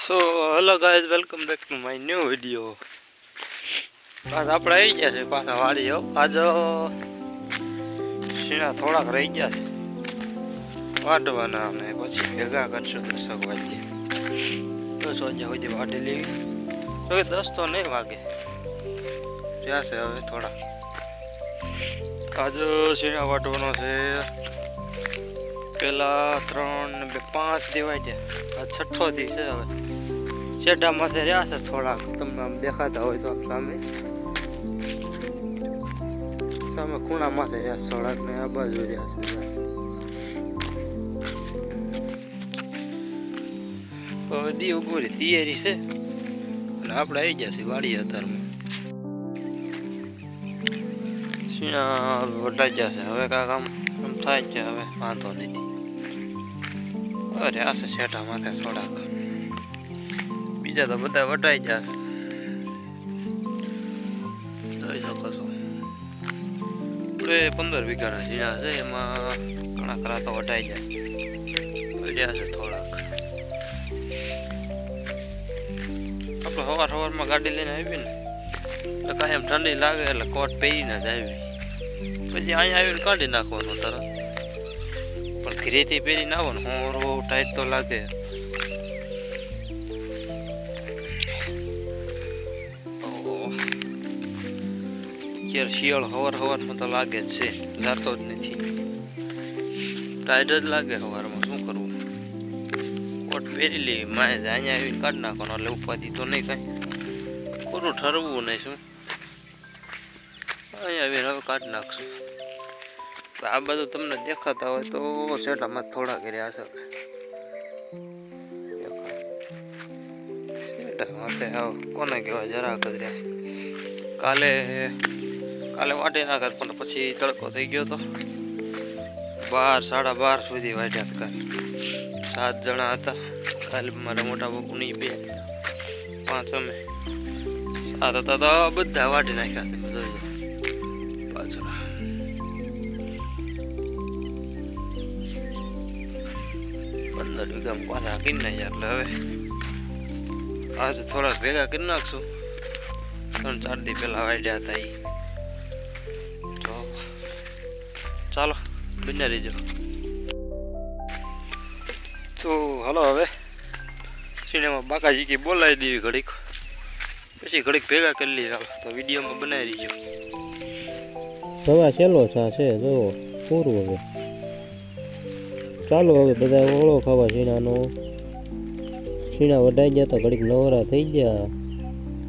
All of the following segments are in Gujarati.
So hello guys, welcome back to my new video. આજ આપણે આવી ગયા છે પાછા વાડીઓ. આજ શીણા થોડાક રહી ગયા છે વાટવાના, અને પછી ભેગા કરશું 10 વાગે. 10 વાગ્યા સુધી વાટી લેવી. હવે 10 તો નહીં વાગે, ત્યાં છે હવે થોડા. આજ શીણા વાટવાનો છે. પેલા 3 ને 2 5 દેવાય છે. આ 6થો દી છે. હવે શેઢા માથે રહ્યા છે થોડાક, તમને આમ દેખાતા હોય તો સામે ખૂણા માથે રહ્યા થોડાક, ને આ બાજુ રહ્યા છે. હવે દી ઉગવાની તૈયારી છે, અને આપણે આવી ગયા છીએ વાડી અત્યારમાં. શીણા વટાઈ ગયા છે. હવે કાંક આમ થાય છે. હવે વાંધો નથી. હવે રહ્યા છે શેઢા માથે થોડાક, બીજા તો બધા વટાઈ ગયા છે. જોઈ શકો છો. 15 વીઘાના ઝીણા છે, એમાં ઘણા ખરા તો વટાઈ જાય. રહ્યા છે થોડાક. આપણે સવારમાં ગાડી લઈને આવી ને એટલે કાંઈ એમ ઠંડી લાગે એટલે કોટ પહેરીને જ આવી. પછી અહીંયા આવીને કાઢી નાખવાનું તરત. પણ ઘરેથી પહેરી ના આવો ને હોરો ટાઈટ તો લાગે. શિયાળ સવારમાં તો લાગે જ છે, જાતો જ નથી. ટાઈટ જ લાગે સવારમાં. શું કરવું? કોટ પહેરી લેવી, માએ અહીંયા આવીને કાઢી નાખવાનો એટલે ઉપાધિ તો નહીં કાંઈ. ખોટું ઠરવું નહીં. શું અહીંયા આવીને હવે કાઢી નાખશું. આ બધું તમને દેખાતા હોય તો શેઢામાં થોડા કર્યા છે. શેઢામાં કોને કહેવાય, જરા કચર્યા છે. કાલે વાટી નાખ્યા, પણ પછી તડકો થઈ ગયો તો 12 સાડા 12 સુધી વાટ્યા હતા. કાલે 7 જણા હતા. કાલે મારા મોટા બાપુની 2 5 અમે 7 હતા, તો બધા વાટી નાખ્યા છે. જોઈ પાછળ 15 વીઘામાં પાછા કરી નાખ્યા. એટલે હવે આજે થોડાક ભેગા કરી નાખશું. 3-4 દી પહેલા વાટ્યા હતા એ. તો ચાલો બન્યા રહીજો. તો હાલો હવે સિનેમા બાકાજી કે બોલાવી દેવી ઘડીક, પછી ઘડીક ભેગા કરી લઈએ. તો વિડીયોમાં બનાવી રહીજો. સવા છેલ્લો છે જોવો પૂરું. હવે ચાલો હવે બધા ઓળો ખાવા. શીણા વઢાઈ ગયા તો ઘડીક નવરા થઈ ગયા.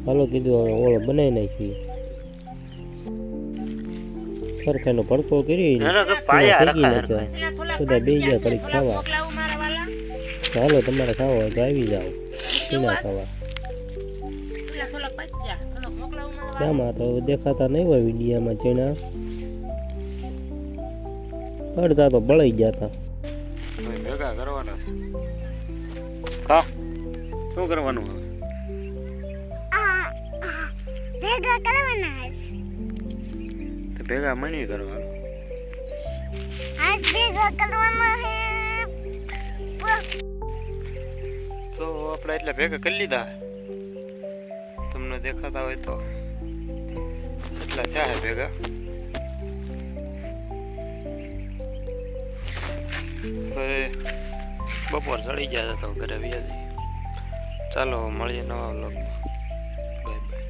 ચાલો કીધું હવે ઓળો બનાવી નાખી. સરખાનો પડતો કરી બધા બે ગયા ઘડીક ખાવા. ચાલો તમારે ખાવા હોય તો આવી જાઓ શીણા ખાવા. આમાં તો દેખાતા નહીં હોય વિડીયામાં. ચીણા અડધા તો બળી ગયા હતા. ભેગા કરવાના કા શું કરવાનું? ભેગા કરવાના તો ભેગા મણી કરવાનું. આજ ભેગા કરવાના હે. તો આપણે એટલે ભેગા કરી લીધા. તમને દેખાતા હોય તો એટલા થયા ભેગા. હવે બપોર ચડી ગયા તો ઘરે આવ્યા જઈએ. ચાલો મળીએ નવા વ્લોગમાં. Bye bye.